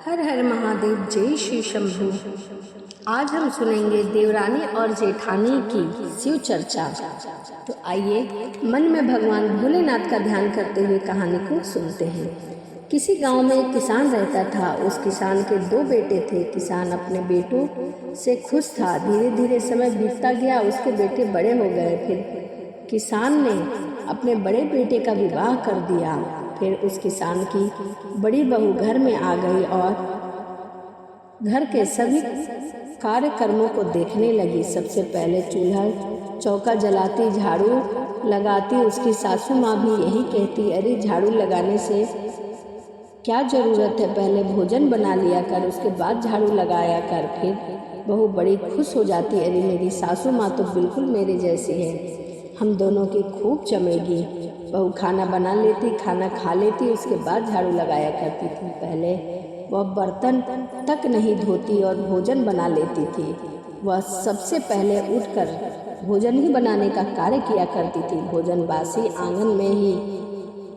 हर हर महादेव, जय श्री शंभू। आज हम सुनेंगे देवरानी और जेठानी की शिव चर्चा। तो आइए मन में भगवान भोलेनाथ का ध्यान करते हुए कहानी को सुनते हैं। किसी गांव में एक किसान रहता था। उस किसान के 2 बेटे थे। किसान अपने बेटों से खुश था। धीरे धीरे समय बीतता गया। उसके बेटे बड़े हो गए। फिर किसान ने अपने बड़े बेटे का विवाह कर दिया। फिर उस किसान की बड़ी बहू घर में आ गई और घर के सभी कार्यक्रमों को देखने लगी। सबसे पहले चूल्हा चौका जलाती, झाड़ू लगाती। उसकी सासू माँ भी यही कहती, अरे झाड़ू लगाने से क्या ज़रूरत है, पहले भोजन बना लिया कर, उसके बाद झाड़ू लगाया कर। फिर बहू बड़ी खुश हो जाती, अरे मेरी सासू माँ तो बिल्कुल मेरे जैसी है, हम दोनों की खूब जमेगी। बहू खाना बना लेती, खाना खा लेती, उसके बाद झाड़ू लगाया करती थी। पहले वह बर्तन तक नहीं धोती और भोजन बना लेती थी। वह सबसे पहले उठकर भोजन ही बनाने का कार्य किया करती थी। भोजन बासी आंगन में ही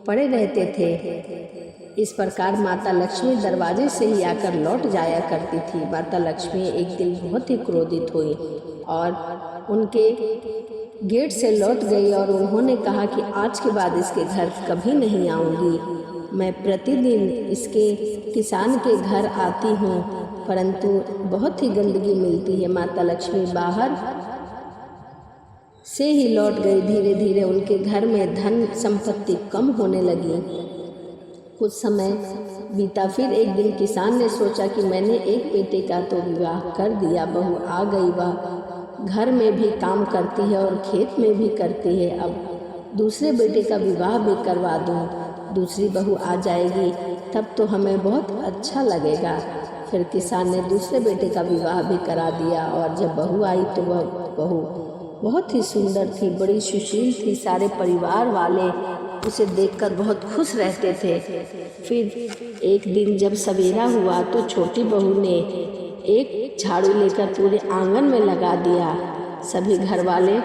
पड़े रहते थे। इस प्रकार माता लक्ष्मी दरवाजे से ही आकर लौट जाया करती थी। माता लक्ष्मी एक दिन बहुत ही क्रोधित हुई और उनके गेट से लौट गई और उन्होंने कहा कि आज के बाद इसके घर कभी नहीं आऊँगी। मैं प्रतिदिन इसके किसान के घर आती हूँ, परंतु बहुत ही गंदगी मिलती है। माता लक्ष्मी बाहर से ही लौट गई। धीरे धीरे उनके घर में धन संपत्ति कम होने लगी। कुछ समय बीता। फिर एक दिन किसान ने सोचा कि मैंने एक बेटे का तो विवाह कर दिया, बहू आ गई, वह घर में भी काम करती है और खेत में भी करती है। अब दूसरे बेटे का विवाह भी करवा दूँ, दूसरी बहू आ जाएगी, तब तो हमें बहुत अच्छा लगेगा। फिर किसान ने दूसरे बेटे का विवाह भी करा दिया और जब बहू आई तो वह बहू बहुत ही सुंदर थी, बड़ी सुशील थी। सारे परिवार वाले उसे देखकर बहुत खुश रहते थे। फिर एक दिन जब सवेरा हुआ तो छोटी बहू ने एक झाड़ू लेकर पूरे आंगन में लगा दिया। सभी घर वाले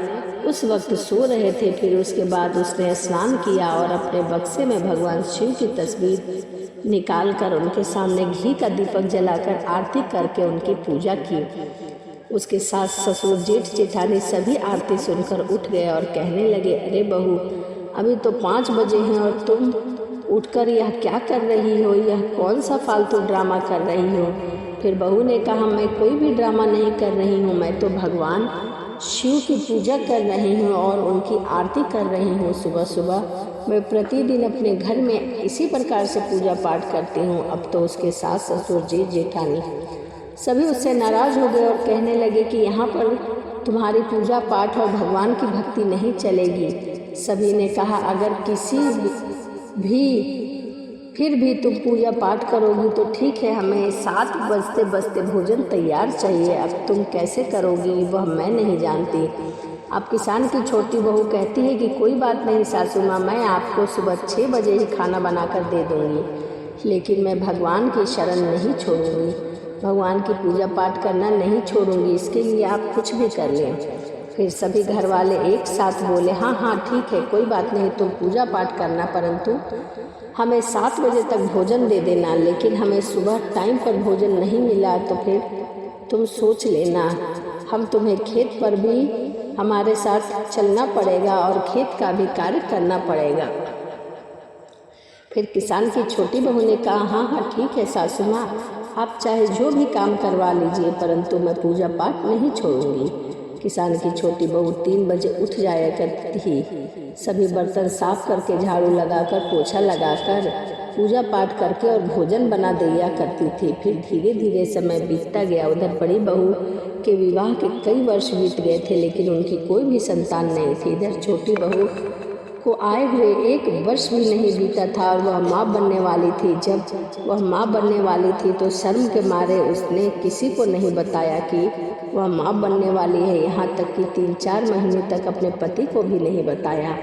उस वक्त सो रहे थे। फिर उसके बाद उसने स्नान किया और अपने बक्से में भगवान शिव की तस्वीर निकालकर उनके सामने घी का दीपक जलाकर आरती करके उनकी पूजा की। उसके सास ससुर जेठ जेठानी सभी आरती सुनकर उठ गए और कहने लगे, अरे बहू, अभी तो 5 बजे हैं और तुम उठकर यह क्या कर रही हो, यह कौन सा फालतू ड्रामा कर रही हो। फिर बहू ने कहा, मैं कोई भी ड्रामा नहीं कर रही हूँ, मैं तो भगवान शिव की पूजा कर रही हूँ और उनकी आरती कर रही हूँ। सुबह सुबह मैं प्रतिदिन अपने घर में इसी प्रकार से पूजा पाठ करती हूँ। अब तो उसके सास ससुर जेठ जेठानी सभी उससे नाराज़ हो गए और कहने लगे कि यहाँ पर तुम्हारी पूजा पाठ और भगवान की भक्ति नहीं चलेगी। सभी ने कहा, अगर किसी भी फिर भी तुम पूजा पाठ करोगी तो ठीक है, हमें 7 बजते बजते भोजन तैयार चाहिए। अब तुम कैसे करोगी वह मैं नहीं जानती। अब किसान की छोटी बहू कहती है कि कोई बात नहीं सासू माँ, मैं आपको सुबह 6 बजे ही खाना बनाकर दे दूँगी, लेकिन मैं भगवान की शरण नहीं छोड़ूंगी, भगवान की पूजा पाठ करना नहीं छोड़ूंगी, इसके लिए आप कुछ भी कर लें। फिर सभी घर वाले एक साथ बोले, हाँ हाँ ठीक है, कोई बात नहीं, तुम पूजा पाठ करना, परंतु हमें 7 बजे तक भोजन दे देना। लेकिन हमें सुबह टाइम पर भोजन नहीं मिला तो फिर तुम सोच लेना, हम तुम्हें खेत पर भी हमारे साथ चलना पड़ेगा और खेत का भी कार्य करना पड़ेगा। फिर किसान की छोटी बहू ने कहा, हाँ हाँ ठीक है सासू माँ, आप चाहे जो भी काम करवा लीजिए, परंतु मैं पूजा पाठ नहीं छोड़ूंगी। किसान की छोटी बहू 3 बजे उठ जाया करती थी। सभी बर्तन साफ करके, झाड़ू लगाकर, पोछा लगाकर, पूजा पाठ करके और भोजन बना दिया करती थी। फिर धीरे धीरे समय बीतता गया। उधर बड़ी बहू के विवाह के कई वर्ष बीत गए थे, लेकिन उनकी कोई भी संतान नहीं थी। इधर छोटी बहू को आए हुए 1 वर्ष भी नहीं बीता था और वह माँ बनने वाली थी। जब वह माँ बनने वाली थी तो शर्म के मारे उसने किसी को नहीं बताया कि वह माँ बनने वाली है। यहाँ तक कि 3-4 महीने तक अपने पति को भी नहीं बताया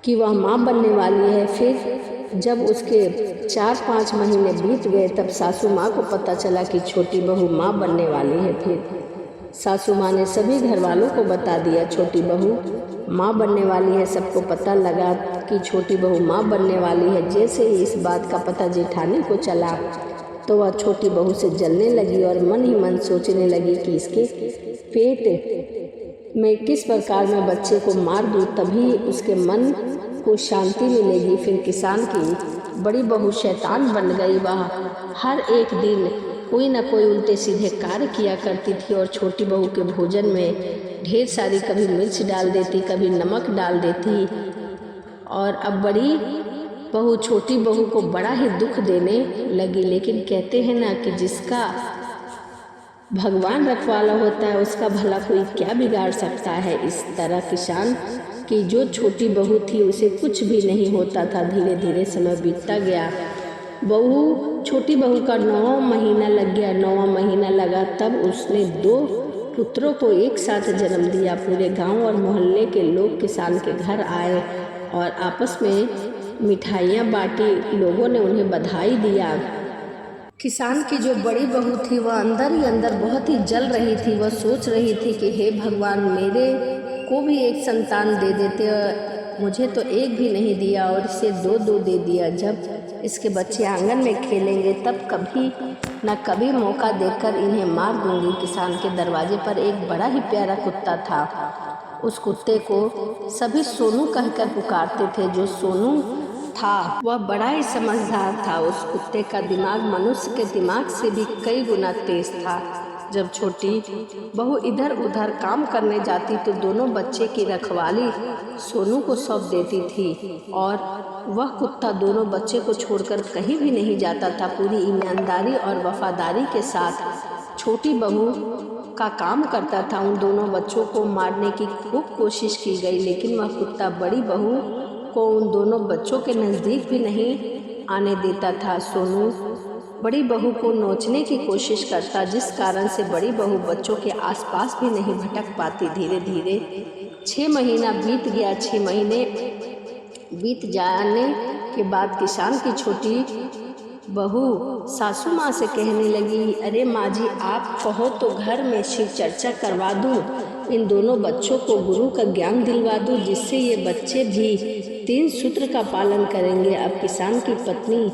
कि वह माँ बनने वाली है। फिर जब उसके 4-5 महीने बीत गए तब सासू माँ को पता चला कि छोटी बहू माँ बनने वाली है। फिर सासू माँ ने सभी घर वालों को बता दिया, छोटी बहू माँ बनने वाली है। सबको पता लगा कि छोटी बहू माँ बनने वाली है। जैसे ही इस बात का पता जेठानी को चला तो वह छोटी बहू से जलने लगी और मन ही मन सोचने लगी कि इसके पेट में किस प्रकार मैं बच्चे को मार दूँ, तभी उसके मन को शांति मिलेगी। फिर किसान की बड़ी बहू शैतान बन गई। वह हर एक दिन कोई न कोई उल्टे सीधे कार्य किया करती थी और छोटी बहू के भोजन में ढेर सारी कभी मिर्च डाल देती, कभी नमक डाल देती। और अब बड़ी बहू छोटी बहू को बड़ा ही दुख देने लगी। लेकिन कहते हैं ना कि जिसका भगवान रखवाला होता है उसका भला कोई क्या बिगाड़ सकता है। इस तरह किसान की जो छोटी बहू थी उसे कुछ भी नहीं होता था। धीरे धीरे समय बीतता गया। छोटी बहू का 9वां महीना लग गया। 9वां महीना लगा तब उसने 2 पुत्रों को एक साथ जन्म दिया। पूरे गांव और मोहल्ले के लोग किसान के घर आए और आपस में मिठाइयाँ बांटी। लोगों ने उन्हें बधाई दिया। किसान की जो बड़ी बहू थी वह अंदर ही अंदर बहुत ही जल रही थी। वह सोच रही थी कि हे भगवान, मेरे को भी एक संतान दे देते, मुझे तो एक भी नहीं दिया और इसे 2-2 दे दिया। जब इसके बच्चे आंगन में खेलेंगे तब कभी न कभी मौका देकर इन्हें मार दूंगी। किसान के दरवाजे पर एक बड़ा ही प्यारा कुत्ता था। उस कुत्ते को सभी सोनू कहकर पुकारते थे। जो सोनू था वह बड़ा ही समझदार था। उस कुत्ते का दिमाग मनुष्य के दिमाग से भी कई गुना तेज था। जब छोटी बहू इधर उधर काम करने जाती तो दोनों बच्चे की रखवाली सोनू को सौंप देती थी और वह कुत्ता दोनों बच्चे को छोड़कर कहीं भी नहीं जाता था। पूरी ईमानदारी और वफादारी के साथ छोटी बहू का काम करता था। उन दोनों बच्चों को मारने की खूब कोशिश की गई, लेकिन वह कुत्ता बड़ी बहू को उन दोनों बच्चों के नज़दीक भी नहीं आने देता था। सोनू बड़ी बहू को नोचने की कोशिश करता, जिस कारण से बड़ी बहू बच्चों के आसपास भी नहीं भटक पाती। धीरे धीरे 6 महीना बीत गया। 6 महीने बीत जाने के बाद किसान की छोटी बहू सासू माँ से कहने लगी, अरे माँ जी, आप कहो तो घर में शिव चर्चा करवा दूँ, इन दोनों बच्चों को गुरु का ज्ञान दिलवा दूँ, जिससे ये बच्चे भी 3 सूत्र का पालन करेंगे। अब किसान की पत्नी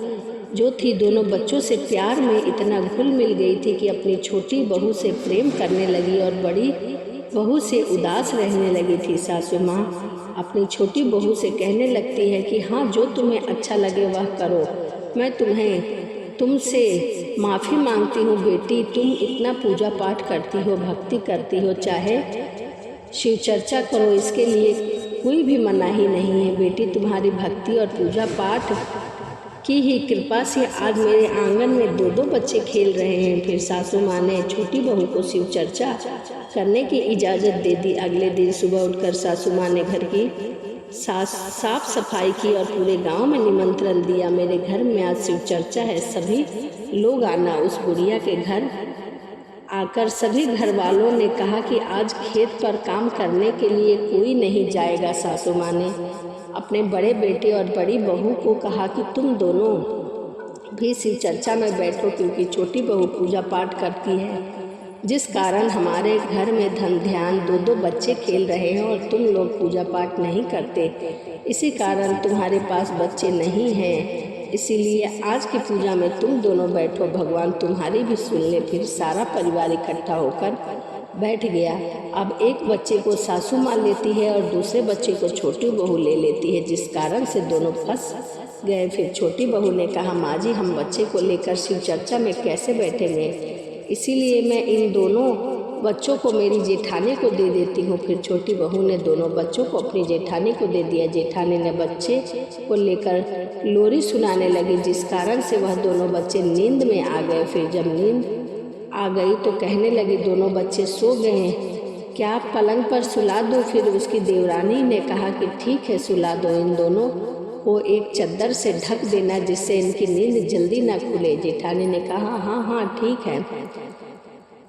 जो थी दोनों बच्चों से प्यार में इतना घुल मिल गई थी कि अपनी छोटी बहू से प्रेम करने लगी और बड़ी बहू से उदास रहने लगी थी। सासू माँ अपनी छोटी बहू से कहने लगती है कि हाँ, जो तुम्हें अच्छा लगे वह करो, मैं तुमसे माफ़ी मांगती हूँ बेटी। तुम इतना पूजा पाठ करती हो, भक्ति करती हो, चाहे शिव चर्चा करो, इसके लिए कोई भी मनाही नहीं है बेटी। तुम्हारी भक्ति और पूजा पाठ की ही कृपा से आज मेरे आंगन में 2-2 बच्चे खेल रहे हैं। फिर सासू माँ ने छोटी बहू को शिव चर्चा करने की इजाज़त दे दी। अगले दिन सुबह उठकर सासू माँ ने घर की साफ सफाई की और पूरे गांव में निमंत्रण दिया, मेरे घर में आज शिव चर्चा है, सभी लोग आना। उस बुढ़िया के घर आकर सभी घर वालों ने कहा कि आज खेत पर काम करने के लिए कोई नहीं जाएगा। सासू माँ ने अपने बड़े बेटे और बड़ी बहू को कहा कि तुम दोनों भी शिव चर्चा में बैठो, क्योंकि छोटी बहू पूजा पाठ करती है, जिस कारण हमारे घर में धन ध्यान 2-2 बच्चे खेल रहे हैं और तुम लोग पूजा पाठ नहीं करते, इसी कारण तुम्हारे पास बच्चे नहीं हैं। इसीलिए आज की पूजा में तुम दोनों बैठो, भगवान तुम्हारी भी सुन ले। फिर सारा परिवार इकट्ठा होकर बैठ गया। अब एक बच्चे को सासू माँ लेती है और दूसरे बच्चे को छोटी बहू ले लेती है, जिस कारण से दोनों फंस गए। फिर छोटी बहू ने कहा, माँ जी, हम बच्चे को लेकर शिव चर्चा में कैसे बैठेंगे, इसीलिए मैं इन दोनों बच्चों को मेरी जेठानी को दे देती हूँ। फिर छोटी बहू ने दोनों बच्चों को अपनी जेठानी को दे दिया। जेठानी ने बच्चे को लेकर लोरी सुनाने लगी, जिस कारण से वह दोनों बच्चे नींद में आ गए। फिर जब नींद आ गई तो कहने लगी, दोनों बच्चे सो गए हैं, क्या आप पलंग पर सुला दो? फिर उसकी देवरानी ने कहा कि ठीक है, सुला दो, इन दोनों को एक चद्दर से ढक देना, जिससे इनकी नींद जल्दी ना खुले। जेठानी ने कहा, हाँ हाँ ठीक है।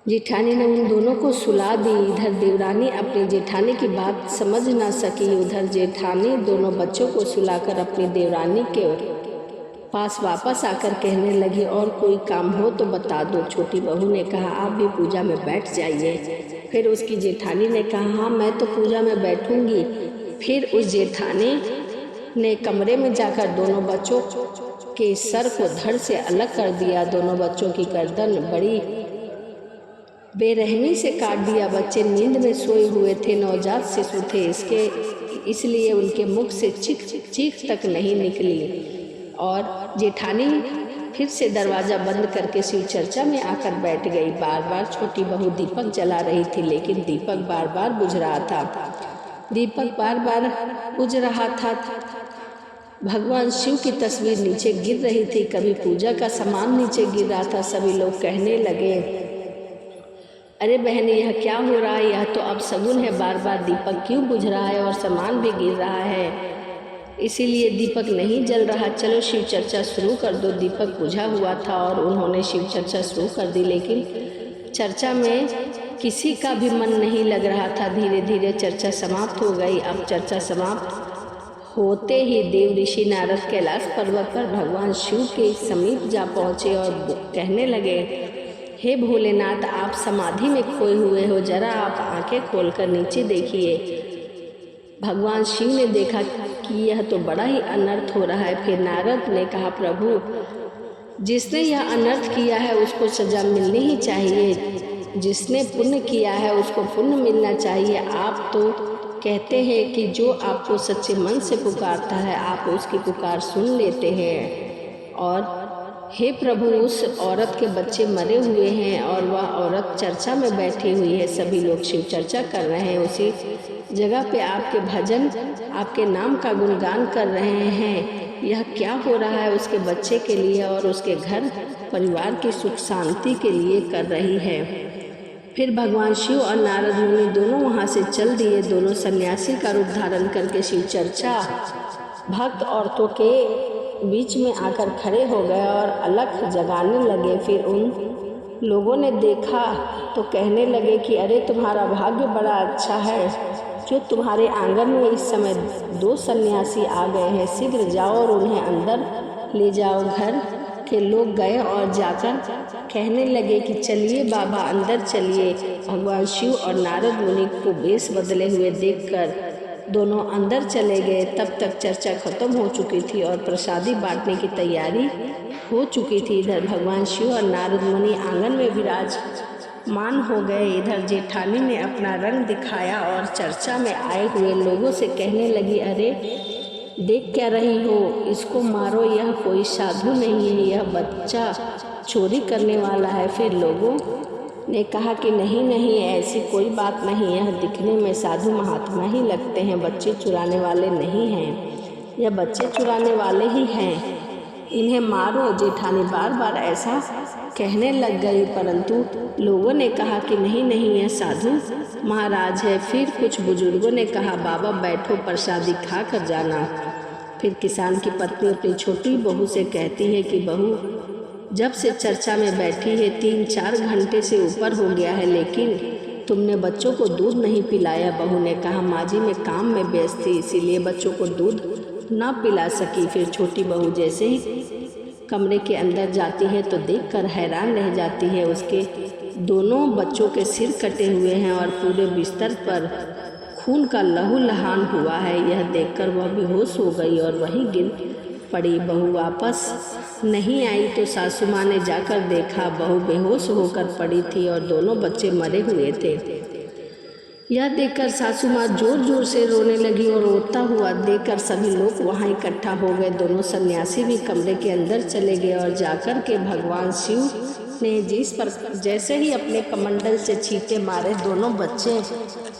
जेठानी ने उन दोनों को सुला दी। इधर देवरानी अपनी जेठानी की बात समझ ना सकी। उधर जेठानी दोनों बच्चों को सुलाकर अपनी देवरानी के पास वापस आकर कहने लगी, और कोई काम हो तो बता दो। छोटी बहू ने कहा, आप भी पूजा में बैठ जाइए। फिर उसकी जेठानी ने कहा, हाँ मैं तो पूजा में बैठूंगी। फिर उस जेठानी ने कमरे में जाकर दोनों बच्चों के सर को धड़ से अलग कर दिया। दोनों बच्चों की गर्दन बड़ी बेरहमी से काट दिया। बच्चे नींद में सोए हुए थे, नवजात शिशु थे, इसलिए उनके मुख से चीख तक नहीं निकली। और जेठानी फिर से दरवाज़ा बंद करके शिव चर्चा में आकर बैठ गई। बार बार छोटी बहू दीपक जला रही थी, लेकिन दीपक बार बार बुझ रहा था। भगवान शिव की तस्वीर नीचे गिर रही थी, कभी पूजा का सामान नीचे गिर रहा था। सभी लोग कहने लगे, अरे बहन, यह क्या हो रहा है? यह तो अब शगुन है। बार बार दीपक क्यों बुझ रहा है और सामान भी गिर रहा है? इसीलिए दीपक नहीं जल रहा। चलो शिव चर्चा शुरू कर दो। दीपक बुझा हुआ था और उन्होंने शिव चर्चा शुरू कर दी, लेकिन चर्चा में किसी का भी मन नहीं लग रहा था। धीरे धीरे चर्चा समाप्त हो गई। अब चर्चा समाप्त होते ही देव ऋषि नारद कैलाश पर्वत पर भगवान शिव के समीप जा पहुँचे और कहने लगे, हे भोलेनाथ, आप समाधि में खोए हुए हो, जरा आप आंखें खोलकर नीचे देखिए। भगवान शिव ने देखा कि यह तो बड़ा ही अनर्थ हो रहा है। फिर नारद ने कहा, प्रभु, जिसने यह अनर्थ किया है उसको सजा मिलनी ही चाहिए। जिसने पुण्य किया है उसको पुण्य मिलना चाहिए। आप तो कहते हैं कि जो आपको सच्चे मन से पुकारता है आप उसकी पुकार सुन लेते हैं। और हे प्रभु, उस औरत के बच्चे मरे हुए हैं और वह औरत चर्चा में बैठी हुई है। सभी लोग शिव चर्चा कर रहे हैं। उसी जगह पे आपके भजन, आपके नाम का गुणगान कर रहे हैं। यह क्या हो रहा है? उसके बच्चे के लिए और उसके घर परिवार की सुख शांति के लिए कर रही है। फिर भगवान शिव और नारद मुनि दोनों वहाँ से चल दिए। दोनों सन्यासी का रूप धारण करके शिव चर्चा भक्त औरतों के बीच में आकर खड़े हो गए और अलख जगाने लगे। फिर उन लोगों ने देखा तो कहने लगे कि अरे, तुम्हारा भाग्य बड़ा अच्छा है जो तुम्हारे आंगन में इस समय 2 सन्यासी आ गए हैं। शीघ्र जाओ और उन्हें अंदर ले जाओ। घर के लोग गए और जाकर कहने लगे कि चलिए बाबा, अंदर चलिए। भगवान शिव और नारद मुनि को वेश बदले हुए देखकर दोनों अंदर चले गए। तब तक चर्चा खत्म हो चुकी थी और प्रसादी बांटने की तैयारी हो चुकी थी। इधर भगवान शिव और नारद मुनि आंगन में विराजमान हो गए। इधर जेठानी ने अपना रंग दिखाया और चर्चा में आए हुए लोगों से कहने लगी, अरे देख क्या रही हो? इसको मारो, यह कोई साधु नहीं है, यह बच्चा चोरी करने वाला है। फिर लोगों ने कहा कि नहीं नहीं, ऐसी कोई बात नहीं, यह दिखने में साधु महात्मा ही लगते हैं, बच्चे चुराने वाले नहीं हैं, यह बच्चे चुराने वाले ही हैं, इन्हें मारो। जेठानी बार बार ऐसा कहने लग गई, परंतु लोगों ने कहा कि नहीं नहीं, यह साधु महाराज है। फिर कुछ बुजुर्गों ने कहा, बाबा बैठो, प्रसादी खा कर जाना। फिर किसान की पत्नी अपनी छोटी बहू से कहती है कि बहू, जब से चर्चा में बैठी है 3-4 घंटे से ऊपर हो गया है, लेकिन तुमने बच्चों को दूध नहीं पिलाया। बहू ने कहा, माँ जी मैं काम में व्यस्त थी, इसीलिए बच्चों को दूध ना पिला सकी। फिर छोटी बहू जैसे ही कमरे के अंदर जाती है तो देखकर हैरान रह जाती है। उसके दोनों बच्चों के सिर कटे हुए हैं और पूरे बिस्तर पर खून का लहूलुहान हुआ है। यह देखकर वह बेहोश हो गई और वहीं गिर पड़ी। बहू वापस नहीं आई तो सासू माँ ने जाकर देखा, बहू बेहोश होकर पड़ी थी और दोनों बच्चे मरे हुए थे। यह देखकर सासू माँ जोर जोर से रोने लगी और रोता हुआ देखकर सभी लोग वहाँ इकट्ठा हो गए। दोनों सन्यासी भी कमरे के अंदर चले गए और जाकर के भगवान शिव ने जिस पर जैसे ही अपने कमंडल से छींटे मारे, दोनों बच्चे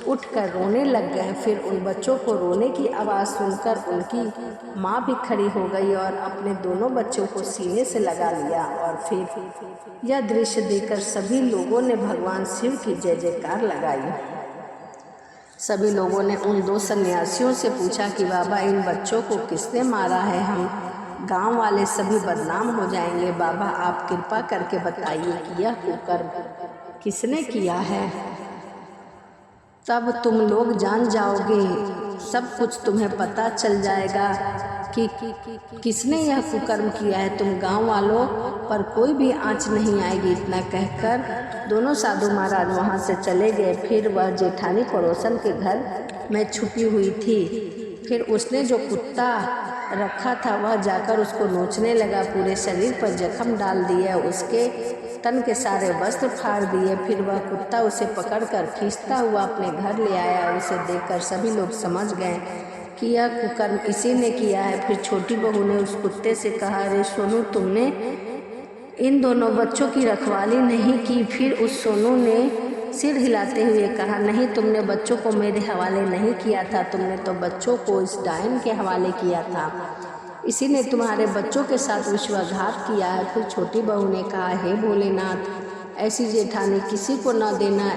उठकर रोने लग गए। फिर उन बच्चों को रोने की आवाज़ सुनकर उनकी माँ भी खड़ी हो गई और अपने दोनों बच्चों को सीने से लगा लिया। और फिर यह दृश्य देखकर सभी लोगों ने भगवान शिव की जय जयकार लगाई। सभी लोगों ने उन 2 सन्यासियों से पूछा कि बाबा, इन बच्चों को किसने मारा है? हम गांव वाले सभी बदनाम हो जाएंगे। बाबा आप कृपा करके बताइए कि यह कुकर्म किसने किया है, तब तुम लोग जान जाओगे, सब कुछ तुम्हें पता चल जाएगा कि किसने यह कुकर्म किया है। तुम गांव वालों पर कोई भी आँच नहीं आएगी। इतना कहकर दोनों साधु महाराज वहाँ से चले गए। फिर वह जेठानी पड़ोसन के घर में छुपी हुई थी। फिर उसने जो कुत्ता रखा था वह जाकर उसको नोचने लगा, पूरे शरीर पर जख्म डाल दिया, उसके तन के सारे वस्त्र फाड़ दिए। फिर वह कुत्ता उसे पकड़कर खींचता हुआ अपने घर ले आया। उसे देखकर सभी लोग समझ गए कि यह कुकर्म इसी ने किया है। फिर छोटी बहू ने उस कुत्ते से कहा, अरे सोनू, तुमने इन दोनों बच्चों की रखवाली नहीं की। फिर उस सोनू ने सिर हिलाते हुए कहा, नहीं, तुमने बच्चों को मेरे हवाले नहीं किया था, तुमने तो बच्चों को इस डायन के हवाले किया था, इसी ने तुम्हारे बच्चों के साथ विश्वासघात किया है। फिर छोटी बहू ने कहा, हे भोलेनाथ, ऐसी जेठानी किसी को न देना।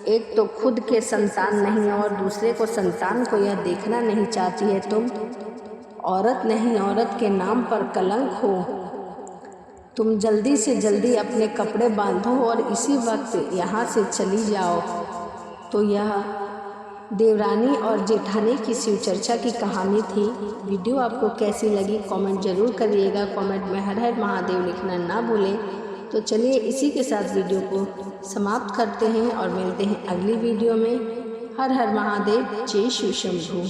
एक तो खुद के संतान नहीं और दूसरे को संतान को यह देखना नहीं चाहती है। तुम औरत नहीं, औरत के नाम पर कलंक हो। तुम जल्दी से जल्दी अपने कपड़े बांधो और इसी वक्त यहाँ से चली जाओ। तो यह देवरानी और जेठानी की शिवचर्चा की कहानी थी। वीडियो आपको कैसी लगी कमेंट जरूर करिएगा। कमेंट में हर हर महादेव लिखना ना भूलें। तो चलिए इसी के साथ वीडियो को समाप्त करते हैं और मिलते हैं अगली वीडियो में। हर हर महादेव, जय शिव शंभू।